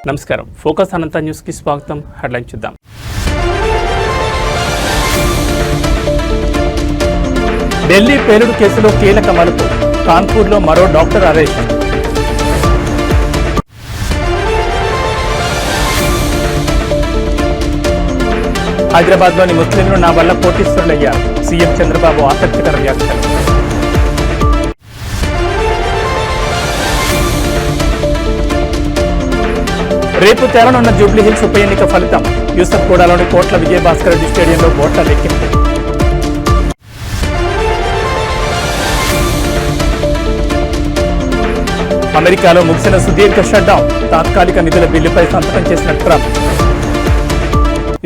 నమస్కారం. ఫోకస్ అనంత న్యూస్ కి స్వాగతం. హెడ్లైన్ చూద్దాం. ఢిల్లీ పేలుడు కేసులో కీలక మలుపు. కాన్పూర్లో మరో డాక్టర్ అరెస్ట్. హైదరాబాద్లోని ముస్లింలు నా వల్ల కోటీశ్వరులయ్యారు. సీఎం చంద్రబాబు ఆసక్తికర వ్యాఖ్యలు. రేపు తేలనున్న జూబ్లీహిల్స్ ఉప ఎన్నిక ఫలితం. యూసఫ్గూడలోని కోట్ల విజయభాస్కర్ రెడ్డి స్టేడియంలో ఓట్ల లెక్కింపు. అమెరికాలో ముగిసిన సుదీర్ఘ షట్డౌన్. తాత్కాలిక నిధుల బిల్లుపై సంతకం చేసిన ట్రంప్.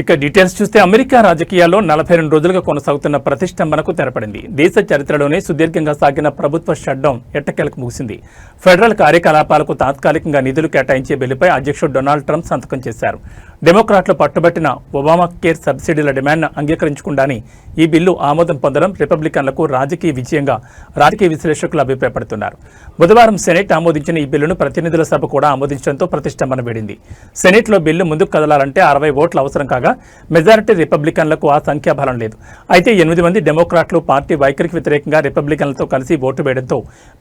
ఇక డీటెయిల్స్ చూస్తే అమెరికా రాజకీయాల్లో 42 రోజులుగా కొనసాగుతున్న ప్రతిష్టంభనకు తెరపడింది. దేశ చరిత్రలోనే సుదీర్ఘంగా సాగిన ప్రభుత్వ షట్డౌన్ ఎట్టకేలకు ముగిసింది. ఫెడరల్ కార్యకలాపాలకు తాత్కాలికంగా నిధులు కేటాయించే బిల్లుపై అధ్యక్షుడు డొనాల్డ్ ట్రంప్ సంతకం చేశారు. డెమోక్రాట్లు పట్టుబట్టిన ఒబామా కేర్ సబ్సిడీల డిమాండ్ను అంగీకరించకుండానే ఈ బిల్లు ఆమోదం పొందడం రిపబ్లికన్లకు రాజకీయ విజయంగా రాజకీయ విశ్లేషకులు అభిప్రాయపడుతున్నారు. బుధవారం సెనెట్ ఆమోదించిన ఈ బిల్లును ప్రతినిధుల సభ కూడా ఆమోదించడంతో ప్రతిష్టంభన వీడింది. సెనెట్లో బిల్లు ముందుకు కదలాలంటే 60 ఓట్లు అవసరం కాగా మెజారిటీ రిపబ్లికన్లకు ఆ సంఖ్యాబలం లేదు. అయితే 8 మంది డెమోక్రాట్లు పార్టీ వైఖరికి వ్యతిరేకంగా రిపబ్లికన్లతో కలిసి ఓటు వేయడంతో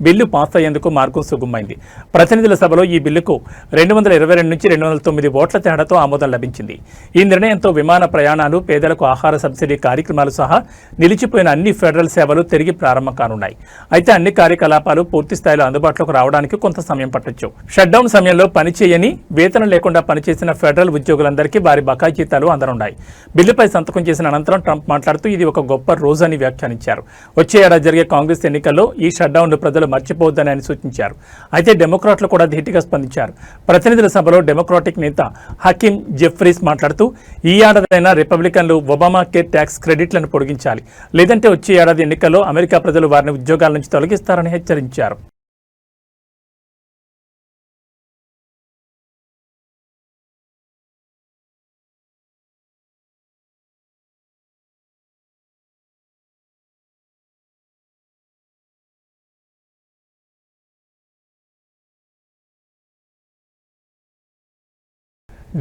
బిల్లు పాస్ అయ్యేందుకు మార్గం సుగమమైంది. ప్రతినిధుల సభలో ఈ బిల్లుకు 222 నుంచి 209 ఓట్ల తేడాతో ఆమోదం లభించింది. ఈ నిర్ణయంతో విమాన ప్రయాణాలు, పేదలకు ఆహార సబ్సిడీ కార్యక్రమాలు సహా నిలిచిపోయిన అన్ని ఫెడరల్ సేవలు తిరిగి ప్రారంభం కానున్నాయి. అయితే అన్ని కార్యకలాపాలు పూర్తి స్థాయిలో అందుబాటులోకి రావడానికి కొంత సమయం పట్టొచ్చు. షట్డౌన్ సమయంలో పనిచేయని, వేతనం లేకుండా పనిచేసిన ఫెడరల్ ఉద్యోగులందరికీ వారి బకాయి జీతాలు అందనున్నాయి. బిల్లుపై సంతకం చేసిన అనంతరం ట్రంప్ మాట్లాడుతూ ఇది ఒక గొప్ప రోజు అని వ్యాఖ్యానించారు. వచ్చే ఏడాది జరిగే కాంగ్రెస్ ఎన్నికల్లో ఈ షట్డౌన్ ప్రజలు మర్చిపోవద్దని ఆయన సూచించారు. అయితే డెమోక్రాట్లు కూడా ధీటుగా స్పందించారు. ప్రతినిధుల సభలో డెమోక్రాటిక్ నేత హకీమ్ జెఫ్రీస్ మాట్లాడుతూ ఈ ఏడాదైనా రిపబ్లికన్లు ఒబామా కేర్ ట్యాక్స్ క్రెడిట్లను పొడిగించాలి, లేదంటే వచ్చే ఏడాది ఎన్నికల్లో అమెరికా ప్రజలు వారిని ఉద్యోగాల నుంచి తొలగిస్తారని హెచ్చరించారు.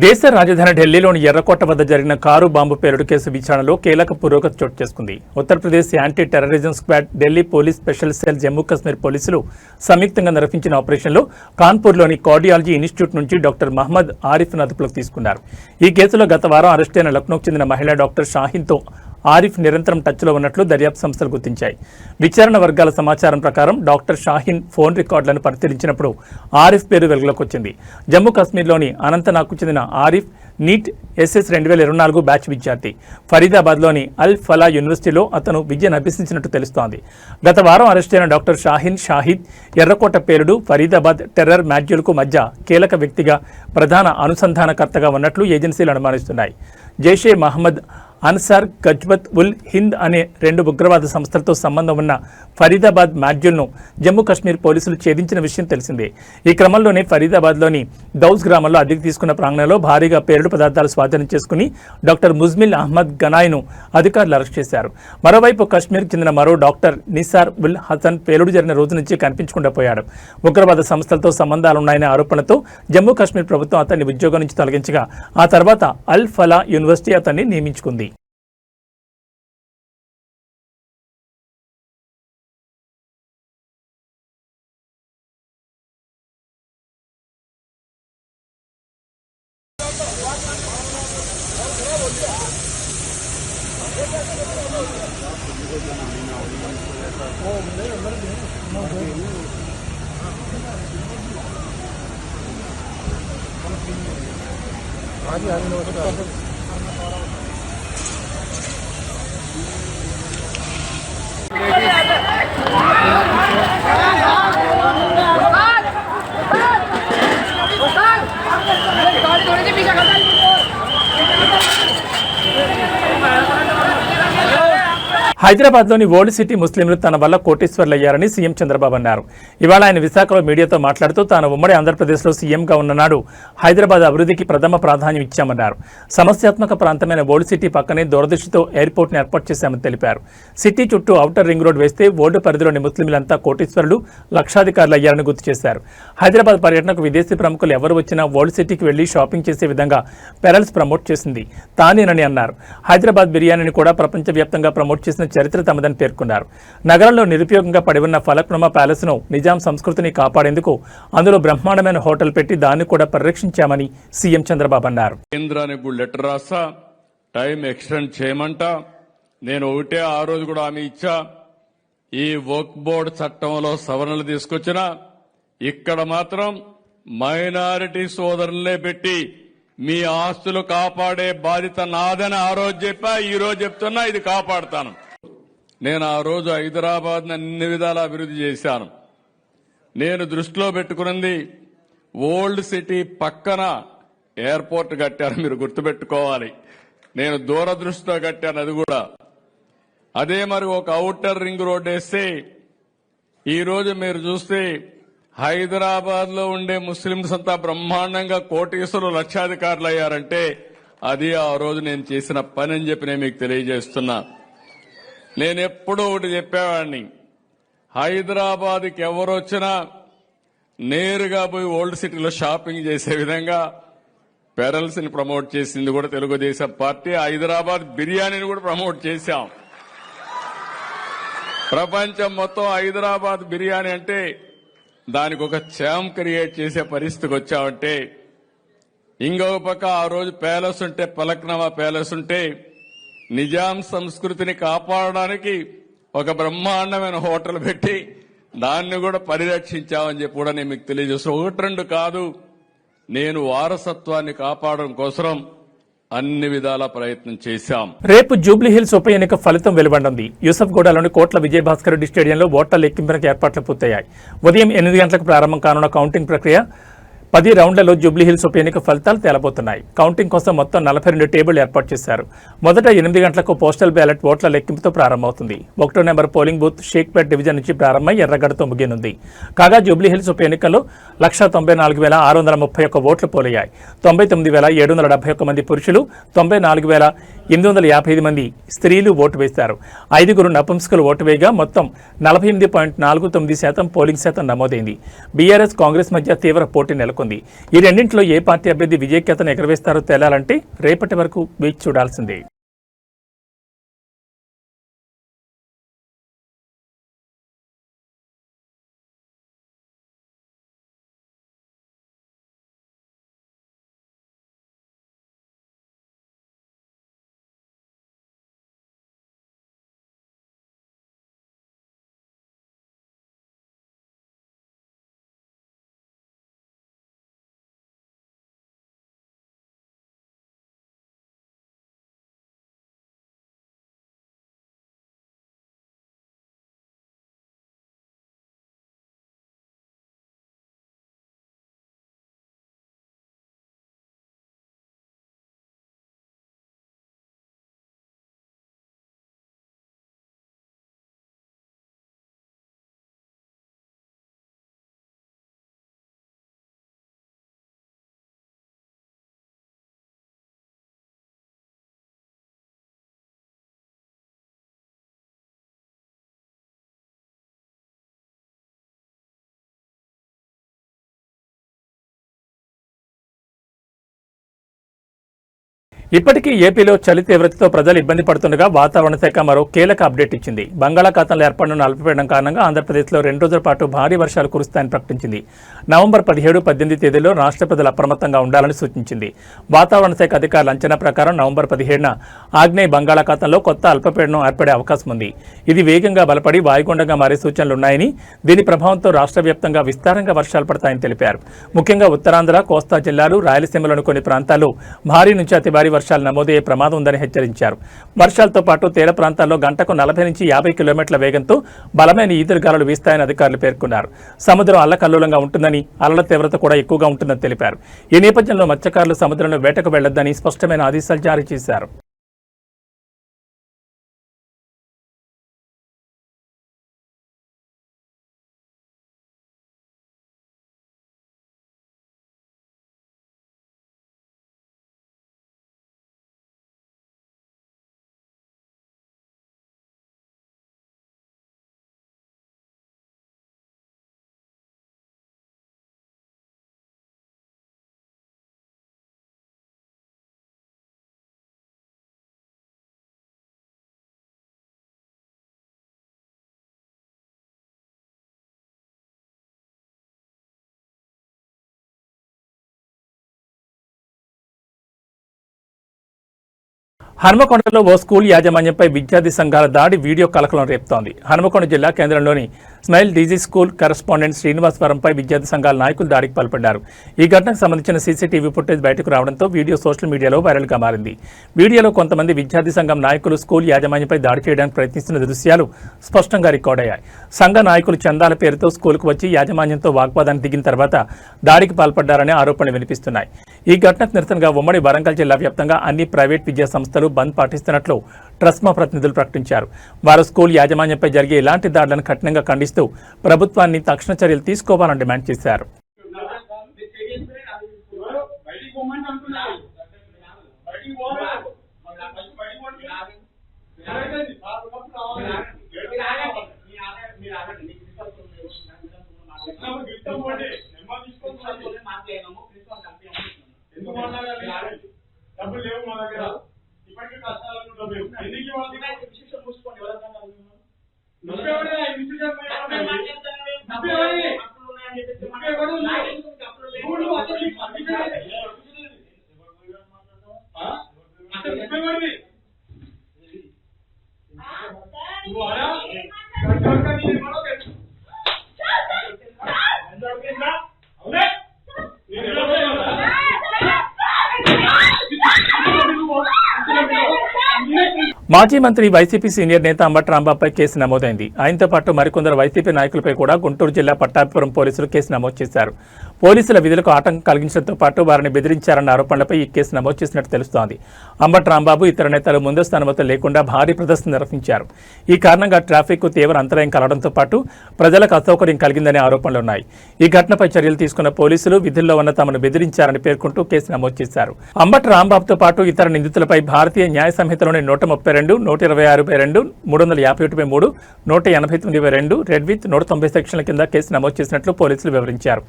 దేశ రాజధాని ఢిల్లీలోని ఎర్రకోట వద్ద జరిగిన కారు బాంబు పేలుడు కేసు విచారణలో కీలక పురోగతి చోటు చేసుకుంది. Uttar Pradesh anti terrorism squad, Delhi police special cell, Jammu Kashmir పోలీసులు సంయుక్తంగా నిర్వహించిన ఆపరేషన్లో కాన్పూర్లోని కార్డియాలజీ ఇన్స్టిట్యూట్ నుంచి డాక్టర్ మహమ్మద్ ఆరిఫ్ను అదుపులోకి తీసుకున్నారు. ఈ కేసులో గత వారం అరెస్టైన లక్నోకు చెందిన మహిళా డాక్టర్ షాహీన్తో ఆరిఫ్ నిరంతరం టచ్లో ఉన్నట్లు దర్యాప్తు సంస్థలు గుర్తించాయి. విచారణ వర్గాల సమాచారం ప్రకారం డాక్టర్ షాహీన్ ఫోన్ రికార్డులను పరిశీలించినప్పుడు ఆరిఫ్ పేరు వెలుగులోకి వచ్చింది. జమ్మూ కాశ్మీర్లోని అనంతనాగ్కు చెందిన ఆరిఫ్ నీట్ SS 2024 బ్యాచ్ విద్యార్థి. ఫరీదాబాద్లోని అల్ ఫలా యూనివర్సిటీలో అతను విద్యను అభ్యసించినట్టు తెలుస్తోంది. గత వారం అరెస్టైన డాక్టర్ షాహీన్ షాహిద్ ఎర్రకోట పేలుడు, ఫరీదాబాద్ టెర్రర్ మాడ్యూల్కు మధ్య కీలక వ్యక్తిగా, ప్రధాన అనుసంధానకర్తగా ఉన్నట్లు ఏజెన్సీలు అనుమానిస్తున్నాయి. జైషే మహమ్మద్, అన్సార్ గజ్వత్ ఉల్ హింద్ అనే 2 ఉగ్రవాద సంస్థలతో సంబంధం ఉన్న ఫరీదాబాద్ మాడ్యూల్ను జమ్మూ కాశ్మీర్ పోలీసులు ఛేదించిన విషయం తెలిసిందే. ఈ క్రమంలోనే ఫరీదాబాద్లోని దౌజ్ గ్రామంలో అద్దెకు తీసుకున్న ప్రాంగణంలో భారీగా పేలుడు పదార్థాలు స్వాధీనం చేసుకుని డాక్టర్ ముజ్మిల్ అహ్మద్ గనాయ్ను అధికారులు అరెస్ట్ చేశారు. మరోవైపు కాశ్మీర్కు చెందిన మరో డాక్టర్ నిసార్ ఉల్ హసన్ పేలుడు జరిగిన రోజు నుంచి కనిపించకుండా పోయాడు. ఉగ్రవాద సంస్థలతో సంబంధాలున్నాయనే ఆరోపణలతో జమ్మూ కాశ్మీర్ ప్రభుత్వం అతన్ని ఉద్యోగం నుంచి తొలగించగా ఆ తర్వాత అల్ ఫలా యూనివర్సిటీ అతన్ని నియమించుకుంది. హైదరాబాద్లోని ఓల్డ్ సిటీ ముస్లింలు తన వల్ల కోటీశ్వర్లయ్యారని సీఎం చంద్రబాబు అన్నారు. ఇవాళ ఆయన విశాఖలో మీడియాతో మాట్లాడుతూ తాను ఉమ్మడి ఆంధ్రప్రదేశ్లో సీఎంగా ఉన్ననాడు హైదరాబాద్ అభివృద్ధికి ప్రథమ ప్రాధాన్యం ఇచ్చామన్నారు. సమస్యాత్మక ప్రాంతమైన ఓల్డ్ సిటీ పక్కనే దూరదృష్టితో ఎయిర్పోర్ట్ని ఏర్పాటు చేశామని తెలిపారు. సిటీ చుట్టూ ఔటర్ రింగ్ రోడ్ వేస్తే ఓల్డ్ పరిధిలోని ముస్లింలంతా కోటీశ్వరులు, లక్షాధికారులయ్యారని గుర్తు చేశారు. హైదరాబాద్ పర్యటనకు విదేశీ ప్రముఖులు ఎవరు వచ్చినా ఓల్డ్ సిటీకి వెళ్లి షాపింగ్ చేసే విధంగా పెరల్స్ ప్రమోట్ చేసింది తానేనని అన్నారు. హైదరాబాద్ బిర్యానీని కూడా ప్రపంచవ్యాప్తంగా ప్రమోట్ చేసిన చరిత్ర తమదని పేర్కొన్నారు. నగరంలో నిరుపయోగంగా పడి ఉన్న ఫలక్నుమా ప్యాలెస్ ను నిజాం సంస్కృతిని కాపాడేందుకు అందులో బ్రహ్మాండమైన హోటల్ పెట్టి దాన్ని కూడా పరిరక్షించామని సీఎం చంద్రబాబు అన్నారు. కేంద్రానికి లెటర్ రాసా, టైం ఎక్స్టెండ్ చేయమంట. నేను ఒకటే ఆ రోజు కూడా హామీ ఇచ్చా, ఈ వర్క్ బోర్డు చట్టంలో సవరణలు తీసుకొచ్చినా ఇక్కడ మాత్రం మైనారిటీ సోదరులనే పెట్టి మీ ఆస్తులు కాపాడే బాధ్యత నాదని ఆ రోజు చెప్పా, ఈ రోజు చెప్తున్నా, ఇది కాపాడుతాను. నేను ఆ రోజు హైదరాబాద్ అన్ని విధాలా అభివృద్ధి చేశాను. నేను దృష్టిలో పెట్టుకున్నది ఓల్డ్ సిటీ పక్కన ఎయిర్పోర్ట్ కట్టాను. మీరు గుర్తుపెట్టుకోవాలి, నేను దూరదృష్టితో కట్టాను. అది కూడా అదే మరి ఒక ఔటర్ రింగ్ రోడ్ వేస్తే ఈ రోజు మీరు చూస్తే హైదరాబాద్ లో ఉండే ముస్లింస్ అంతా బ్రహ్మాండంగా కోటీశ్వరులు, లక్షాధికారులు అయ్యారంటే అది ఆ రోజు నేను చేసిన పని అని చెప్పి నేను మీకు తెలియజేస్తున్నా. నేను ఎప్పుడూ ఒకటి చెప్పేవాడిని, హైదరాబాద్కి ఎవరు వచ్చినా నేరుగా పోయి ఓల్డ్ సిటీలో షాపింగ్ చేసే విధంగా పెరల్స్ ని ప్రమోట్ చేసింది కూడా తెలుగుదేశం పార్టీ. హైదరాబాద్ బిర్యానీని కూడా ప్రమోట్ చేశాం. ప్రపంచం మొత్తం హైదరాబాద్ బిర్యానీ అంటే దానికి ఒక ఛాంప్ క్రియేట్ చేసే పరిస్థితికి వచ్చామంటే, ఇంకొక పక్క ఆ రోజు ప్యాలెస్ ఉంటే, ఫలక్నుమా ప్యాలెస్ ఉంటే నిజాం సంస్కృతిని కాపాడడానికి ఒక బ్రహ్మాండమైన హోటల్ పెట్టి దాన్ని కూడా పరిరక్షించామని చెప్పి కూడా నేను మీకు తెలియజేస్తాను. ఒకటి రెండు కాదు, నేను వారసత్వాన్ని కాపాడడం కోసం అన్ని విధాల ప్రయత్నం చేశాం. రేపు జూబ్లీహిల్స్ ఉప ఎన్నిక ఫలితం వెలువడనుంది. యూసఫ్గూడలోని కోట్ల విజయభాస్కర్ రెడ్డి స్టేడియంలో ఓట్ల లెక్కింపునకు ఏర్పాట్లు పూర్తయ్యాయి. ఉదయం 8 గంటలకు ప్రారంభం కానున్న కౌంటింగ్ ప్రక్రియ 10 రౌండ్లలో జూబ్లీహిల్స్ ఉప ఎన్నిక ఫలితాలు తేలబోతున్నాయి. కౌంటింగ్ కోసం మొత్తం 42 టేబుళ్లు ఏర్పాటు చేశారు. మొదట 8 గంటలకు పోస్టల్ బ్యాలెట్ ఓట్ల లెక్కింపుతో ప్రారంభమవుతుంది. 1వ number polling booth Shaikpet division నుంచి ప్రారంభమై ఎర్రగడ్డతో ముగియనుంది. కాగా జూబ్లీహిల్స్ ఉప ఎన్నికల్లో 194,431 ఓట్లు పోలయ్యాయి. 99,771 మంది పురుషులు, 94,855 మంది స్త్రీలు ఓటు వేశారు. 5 నపుంసకులు ఓటు వేయగా మొత్తం 48.49% పోలింగ్ శాతం నమోదైంది. బీఆర్ఎస్, కాంగ్రెస్ మధ్య తీవ్ర పోటీ నెలకొంది. ఈ రెండింటిలో ఏ పార్టీ అభ్యర్థి విజయకేతను ఎగరవేస్తారో తేలాలంటే రేపటి వరకు వేచి చూడాల్సిందే. ఇప్పటికీ ఏపీలో చలి తీవ్రతతో ప్రజలు ఇబ్బంది పడుతుండగా వాతావరణ శాఖ మరో కీలక అప్డేట్ ఇచ్చింది. బంగాళాఖాతంలో ఏర్పడిన అల్పపీడనం కారణంగా ఆంధ్రప్రదేశ్లో 2 రోజుల పాటు భారీ వర్షాలు కురుస్తాయని ప్రకటించింది. నవంబర్ 17, 18 తేదీల్లో రాష్ట్ర ప్రజలు అప్రమత్తంగా ఉండాలని సూచించింది. వాతావరణ శాఖ అధికారుల అంచనా ప్రకారం నవంబర్ 17న ఆగ్నేయ బంగాళాఖాతంలో కొత్త అల్పపీడనం ఏర్పడే అవకాశం ఉంది. ఇది వేగంగా బలపడి వాయుగుండంగా మారే సూచనలున్నాయని, దీని ప్రభావంతో రాష్ట్ర వ్యాప్తంగా విస్తారంగా వర్షాలు పడతాయని తెలిపారు. ముఖ్యంగా ఉత్తరాంధ్ర, కోస్తా జిల్లాలు, రాయలసీమలోని కొన్ని ప్రాంతాల్లో భారీ నుంచి అతి భారీ వర్షాలు నమోదయ్యే ప్రమాదం ఉందని హెచ్చరించారు. వర్షాలతో పాటు తీర ప్రాంతాల్లో గంటకు 40 నుంచి 50 కిలోమీటర్ల వేగంతో బలమైన ఈదురుగాలులు వీస్తాయని అధికారులు పేర్కొన్నారు. సముద్రం అల్లకల్లోలంగా ఉంటుందని, అలల తీవ్రత కూడా ఎక్కువగా ఉంటుందని తెలిపారు. ఈ నేపథ్యంలో మత్స్యకారులు సముద్రంలో వేటకు వెళ్లొద్దని స్పష్టమైన ఆదేశాలు జారీ చేశారు. హనుమకొండలో ఓ స్కూల్ యాజమాన్యంపై విద్యార్థి సంఘాల దాడి వీడియో కలకలం రేపుతోంది. హనుమకొండ జిల్లా కేంద్రంలోని స్మైల్ డీజీ స్కూల్ కరెస్పాండెంట్ శ్రీనివాసవరంపై విద్యార్థి సంఘాల నాయకులు దాడికి పాల్పడ్డారు. ఈ ఘటనకు సంబంధించిన సీసీటీవీ ఫుటేజ్ బయటకు రావడంతో వీడియో సోషల్ మీడియాలో వైరల్గా మారింది. వీడియోలో కొంతమంది విద్యార్థి సంఘం నాయకులు స్కూల్ యాజమాన్యంపై దాడి చేయడానికి ప్రయత్నిస్తున్న దృశ్యాలు స్పష్టంగా రికార్డయ్యాయి. సంఘ నాయకులు చందాల పేరుతో స్కూల్కు వచ్చి యాజమాన్యంతో వాగ్వాదానికి దిగిన తర్వాత దాడికి పాల్పడ్డారనే ఆరోపణలు వినిపిస్తున్నాయి. ఈ ఘటనకు నిరసనగా ఉమ్మడి వరంగల్ జిల్లా వ్యాప్తంగా అన్ని ప్రైవేట్ విద్యా సంస్థలు బంద్ పాటిస్తున్నట్లు ట్రస్మా ప్రతినిధులు ప్రకటించారు. వారు స్కూల్ యాజమాన్యంపై జరిగే ఇలాంటి దాడులను కఠినంగా ఖండిస్తూ ప్రభుత్వాన్ని తక్షణ చర్యలు తీసుకోవాలని డిమాండ్ చేశారు. డబ్బులు లేవు మా దగ్గర, ఇప్పటికీ కష్టాలు మాజీ మంత్రి వైసీపీ సీనియర్ నేత అంబటి రాంబాబుపై కేసు నమోదైంది. ఆయనతో పాటు మరికొందరు వైసీపీ నాయకులపై కూడా గుంటూరు జిల్లా పట్టాభిపురం పోలీసులు కేసు నమోదు చేశారు. పోలీసుల విధులకు ఆటంకం కలిగించడంతో పాటు వారిని బెదిరించారన్న ఆరోపణలపై ఈ కేసు నమోదు చేసినట్టు తెలుస్తోంది. అంబటి రాంబాబు ఇతర నేతలు ముందస్తు అనుమతులు లేకుండా భారీ ప్రదర్శన నిర్వహించారు. ఈ కారణంగా ట్రాఫిక్ కు తీవ్ర అంతరాయం కలగడంతో పాటు ప్రజలకు అసౌకర్యం కలిగిందనే ఆరోపణలున్నాయి. ఈ ఘటనపై చర్యలు తీసుకున్న పోలీసులు విధుల్లో ఉన్న తమను బెదిరించారని పేర్కొంటూ కేసు నమోదు చేశారు. అంబటి రాంబాబుతో పాటు ఇతర నిందితులపై భారతీయ న్యాయ సంహితలోని 132, 126(2), 351(3), 189(2), రెడ్ విత్ 190 సెక్షన్ల కింద కేసు నమోదు చేసినట్లు పోలీసులు వివరించారు.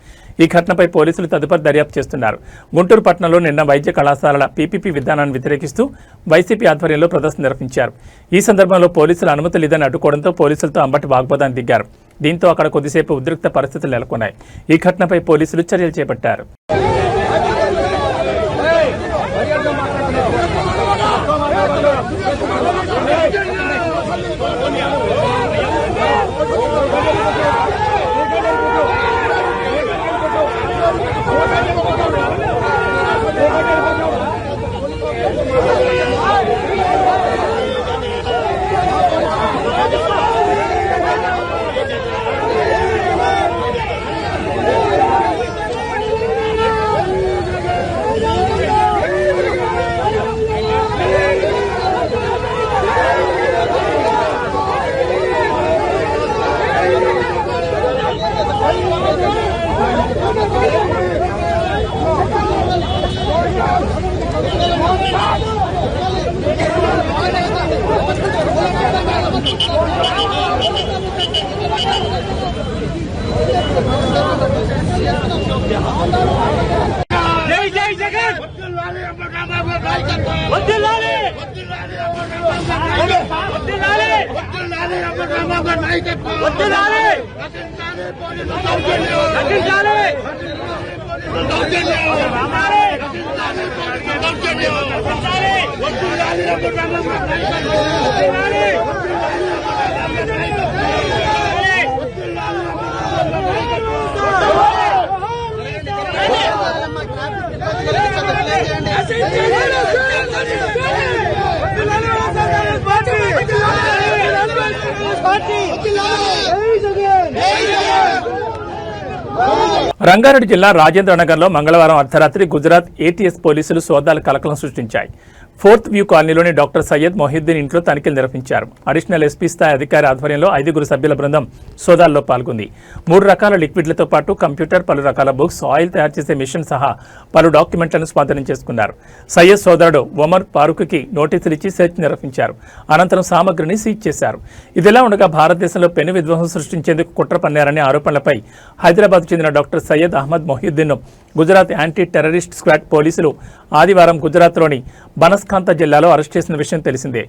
ఈ ఘటనపై పోలీసులు తదుపరి దర్యాప్తు చేస్తున్నారు. గుంటూరు పట్టణంలో నిన్న వైద్య కళాశాలల పీపీపీ విధానాన్ని వ్యతిరేకిస్తూ వైసీపీ ఆధ్వర్యంలో ప్రదర్శన నిర్వహించారు. ఈ సందర్భంలో పోలీసులు అనుమతి లేదని అడ్డుకోవడంతో పోలీసులతో అంబటి వాగ్వాదానికి దిగారు. దీంతో అక్కడ కొద్దిసేపు ఉద్రిక్త పరిస్థితులు నెలకొన్నాయి. ఈ ఘటనపై పోలీసులు చర్యలు చేపట్టారు. జై జై జగన్ వద్దులాలి వద్దులాలి వద్దులాలి రంగారెడ్డి జిల్లా రాజేంద్రనగర్లో మంగళవారం అర్ధరాత్రి గుజరాత్ ఏటీఎస్ పోలీసులు సోదాలు కలకలం సృష్టించాయి. 4th వ్యూ కాలనీలోని డాక్టర్ సయ్యద్ మొహిద్దీన్ ఇంట్లో తనిఖీలు నిర్వహించారు. అడిషనల్ ఎస్పీ స్థాయి అధికారి ఆధ్వర్యంలో 5 సభ్యుల బృందం సోదాల్లో పాల్గొంది. 3 రకాల లిక్విడ్లతో పాటు కంప్యూటర్, పలు రకాల బుక్స్, ఆయిల్ తయారు చేసే మిషన్ సహా పలు డాక్యుమెంట్లను స్వాధీనం చేసుకున్నారు. సయ్యద్ సోదరుడు ఒమర్ ఫారూక్కి నోటీసులు ఇచ్చి సెర్చ్ నిర్వహించారు. అనంతరం సామగ్రిని సీజ్ చేశారు. ఇదిలా ఉండగా భారతదేశంలో పెను విధ్వంసం సృష్టించేందుకు కుట్ర పన్నారనే ఆరోపణలపై హైదరాబాద్ చెందిన డాక్టర్ సయ్యద్ అహ్మద్ మొహిద్దీన్ను గుజరాత్ యాంటీ టెర్రరిస్ట్ స్క్వాడ్ పోలీసులు ఆదివారం గుజరాత్లోని బనస్కాంత జిల్లాలో అరెస్ట్ చేసిన విషయం తెలిసిందే.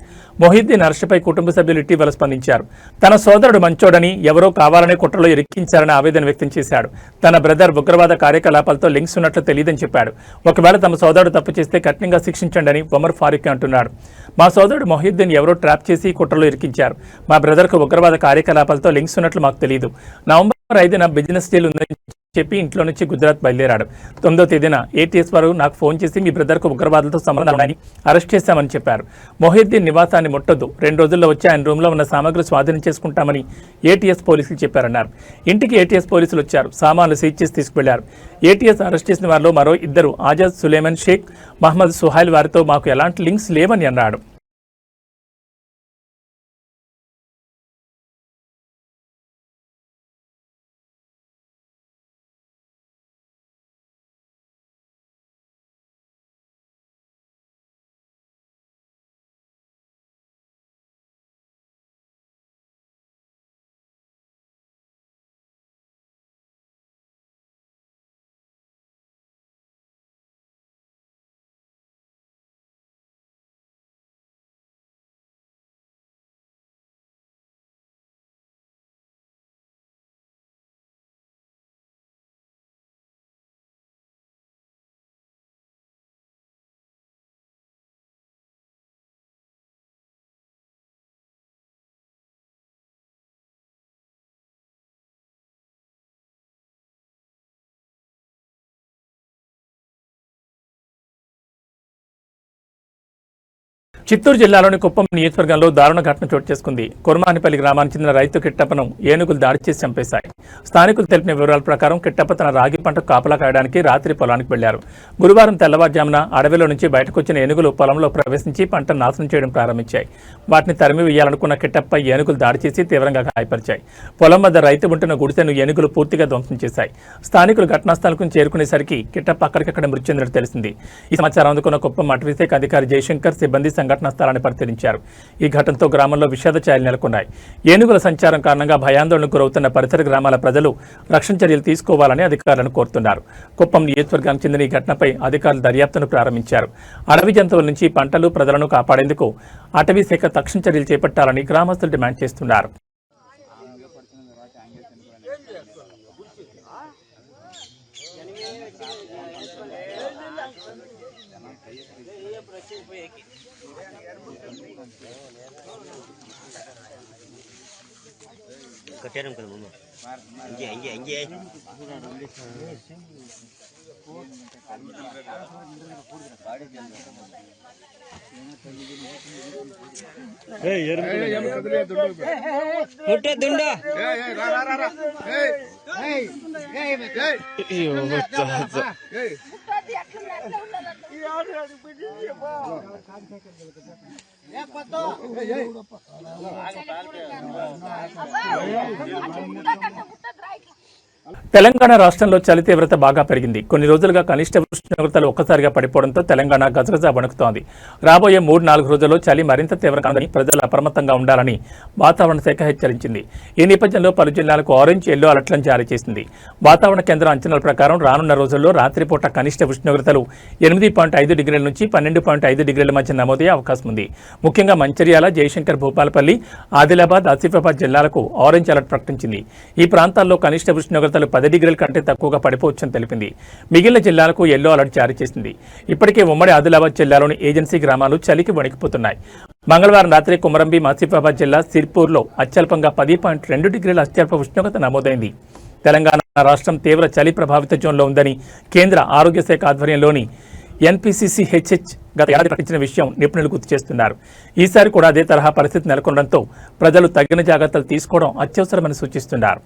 మొహిద్దీన్ అరెస్టుపై కుటుంబ సభ్యులు ఇటీవల స్పందించారు. తన సోదరుడు మంచోడని, ఎవరో కావాలనే కుట్రలో ఇరికించారని ఆవేదన వ్యక్తం చేశాడు. తన బ్రదర్ ఉగ్రవాద కార్యకలాపాలతో లింక్స్ ఉన్నట్లు తెలియదని చెప్పాడు. ఒకవేళ తమ సోదరుడు తప్పు చేస్తే కఠినంగా శిక్షించండి అని ఒమర్ ఫారూక్ అంటున్నాడు. మా సోదరుడు మొహిద్దీన్ ఎవరో ట్రాప్ చేసి కుట్రలో ఇరికించారు. మా బ్రదర్కు ఉగ్రవాద కార్యకలాపాలతో లింక్స్ ఉన్నట్లు మాకు తెలియదు. నవంబర్ 5న బిజినెస్ డీల్ ఉందని చెప్పి ఇంట్లో నుంచి గుజరాత్ బయలుదేరాడు. 9వ తేదీన ఏటీఎస్ వారు నాకు ఫోన్ చేసి మీ బ్రదర్కు ఉగ్రవాదులతో సంబంధాలు ఉన్నాయని అరెస్ట్ చేశామని చెప్పారు. మొహిద్దీన్ నివాసాన్ని ముట్టొద్దు, 2 రోజుల్లో వచ్చి ఆయన రూమ్లో ఉన్న సామగ్రి స్వాధీనం చేసుకుంటామని ఏటీఎస్ పోలీసులు చెప్పారన్నారు. ఇంటికి ఏటీఎస్ పోలీసులు వచ్చారు. సామాన్లు సీజ్ చేసి తీసుకువెళ్లారు. ఏటీఎస్ అరెస్ట్ చేసిన వారిలో మరో 2 ఆజాద్ సులేమన్ షేక్, మహమ్మద్ సుహైల్ వారితో మాకు ఎలాంటి లింక్స్ లేవని అన్నాడు. చిత్తూరు జిల్లాలోని కుప్పం నియోజకవర్గంలో దారుణ ఘటన చోటు చేసుకుంది. కుర్మానిపల్లి గ్రామానికి చెందిన రైతు కిట్టప్పను ఏనుగులు దాడి చేసి చంపేశాయి. స్థానికులు తెలిపిన వివరాల ప్రకారం కిట్టప్ప తన రాగి పంటకు కాపలా కాయడానికి రాత్రి పొలానికి వెళ్లారు. గురువారం తెల్లవారుజామున అడవిలో నుంచి బయటకు వచ్చిన ఏనుగులు పొలంలో ప్రవేశించి పంటను నాశనం చేయడం ప్రారంభించాయి. వాటిని తరిమి వేయాలనుకున్న కిట్టప్ప ఏనుగులు దాడి చేసి తీవ్రంగా గాయపరిచాయి. పొలం వద్ద రైతు ఉంటున్న గుడిసెను ఏనుగులు పూర్తిగా ధ్వంసం చేశాయి. స్థానికులు ఘటనాస్థలకు చేరుకునేసరికి కిట్టప్ప అక్కడికక్కడ మృతి చెందినట్టు తెలిసింది. ఈ సమాచారం అందుకున్న కుప్పం అటవీశాఖ అధికారి జయశంకర్ సిబ్బంది సంఘటనా స్థలాన్ని పరిశీలించారు. ఈ ఘటనతో గ్రామంలో విషాద ఛాయలు నెలకొన్నాయి. ఏనుగుల సంచారం కారణంగా భయాందోళనకు గురవుతున్న పరిసర గ్రామాల ప్రజలు రక్షణ చర్యలు తీసుకోవాలని అధికారులను కోరుతున్నారు. కుప్పం నియోజకవర్గానికి చెందిన ఈ ఘటనపై అధికారులు దర్యాప్తును ప్రారంభించారు. అడవి జంతువుల నుంచి పంటలు, ప్రజలను కాపాడేందుకు అటవీ శాఖ తక్షణ చర్యలు చేపట్టాలని గ్రామస్తులు డిమాండ్ చేస్తున్నారు. కట్టారం కదా మమ్మ అంజే అంజే అంజే ఏయ్ ఎరుమ కదిలే దుండు కొట్టే దుండు ఏయ్ రా రా రా ఏయ్ ఏయ్ ఏయ్ ఏయ్ అయ్యో తాత ఏయ్ ముట్టది అట్లా ఉండాలి ఈ ఆడు బిడ్డి ఏ పతో ఏయ్ తెలంగాణ రాష్ట్రంలో చలి తీవ్రత బాగా పెరిగింది. కొన్ని రోజులుగా కనిష్ట ఉష్ణోగ్రతలు ఒక్కసారిగా పడిపోవడంతో తెలంగాణ గజగజ వణుకుతోంది. రాబోయే 3-4 రోజుల్లో చలి మరింత తీవ్రంగా ఉందని ప్రజలు అప్రమత్తంగా ఉండాలని వాతావరణ శాఖ హెచ్చరించింది. ఈ నేపథ్యంలో పలు జిల్లాలకు ఆరెంజ్, ఎల్లో అలర్ట్లను జారీ చేసింది. వాతావరణ కేంద్రం అంచనాల ప్రకారం రానున్న రోజుల్లో రాత్రిపూట కనిష్ట ఉష్ణోగ్రతలు 8.5 డిగ్రీల నుంచి 12.5 డిగ్రీల మధ్య నమోదయ్యే అవకాశం ఉంది. ముఖ్యంగా మంచిర్యాల, జయశంకర్ భూపాలపల్లి, ఆదిలాబాద్, ఆసిఫాబాద్ జిల్లాలకు ఆరెంజ్ అలర్ట్ ప్రకటించింది. ఈ ప్రాంతాల్లో కనిష్ట ఉష్ణోగ్రతలు 10 డిగ్రీల కంటే తక్కువగా పడిపోవచ్చని తెలిపింది. మిగిలిన జిల్లాలకు ఎల్లో అలర్ట్ జారీ చేసింది. ఇప్పటికే ఉమ్మడి ఆదిలాబాద్ జిల్లాలోని ఏజెన్సీ గ్రామాలు చలికి వణికిపోతున్నాయి. మంగళవారం రాత్రి కుమరంభీం, ఆసిఫాబాద్ జిల్లా సిర్పూర్లో అత్యల్పంగా 10.2 డిగ్రీల అత్యల్ప ఉష్ణోగ్రత నమోదైంది. తెలంగాణ రాష్ట్రం తీవ్ర చలి ప్రభావిత జోన్లో ఉందని కేంద్ర ఆరోగ్య శాఖ ఆధ్వర్యంలోని ఎన్పీసీసీహెచ్హెచ్ గత ఏడాది ప్రకటించిన విషయం నిపుణులు గుర్తు చేస్తున్నారు. ఈసారి కూడా అదే తరహా పరిస్థితి నెలకొనడంతో ప్రజలు తగిన జాగ్రత్తలు తీసుకోవడం అత్యవసరమని సూచిస్తున్నారు.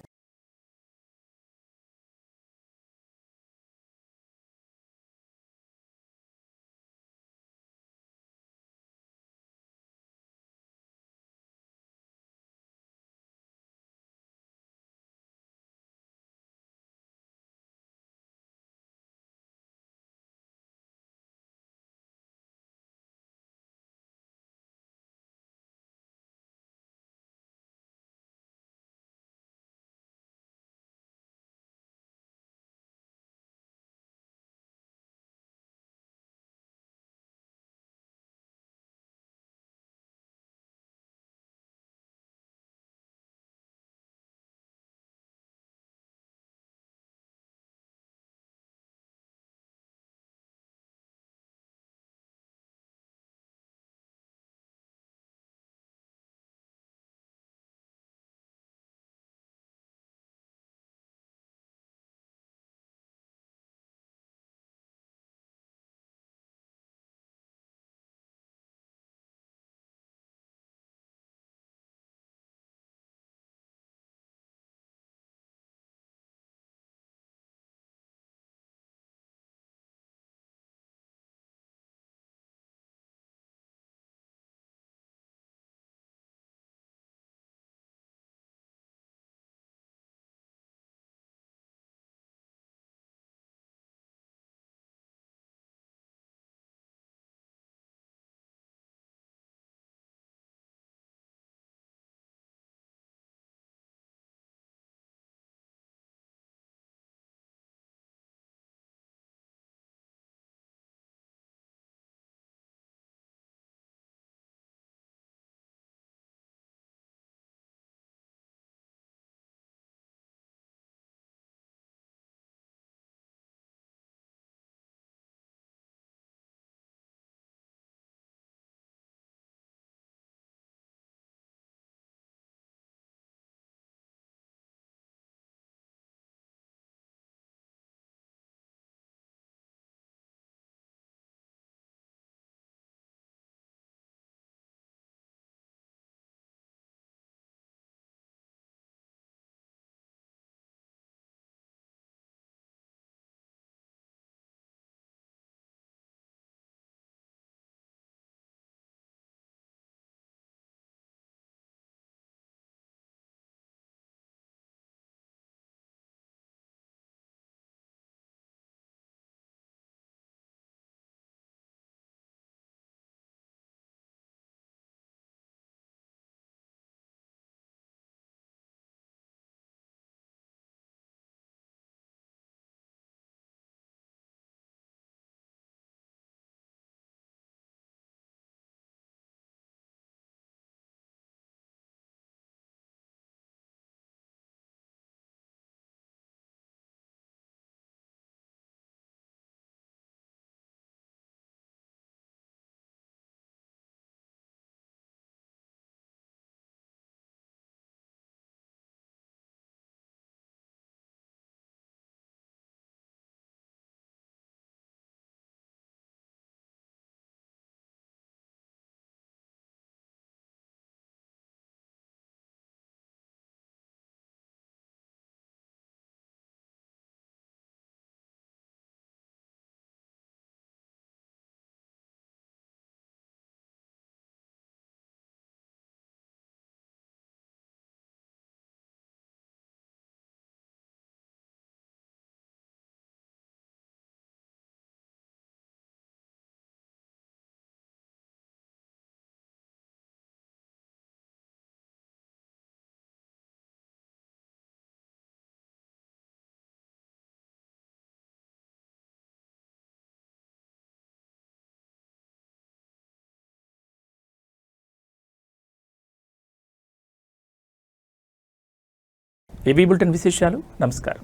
ఏబీ బులెటిన్ విశేషాలు. నమస్కారం.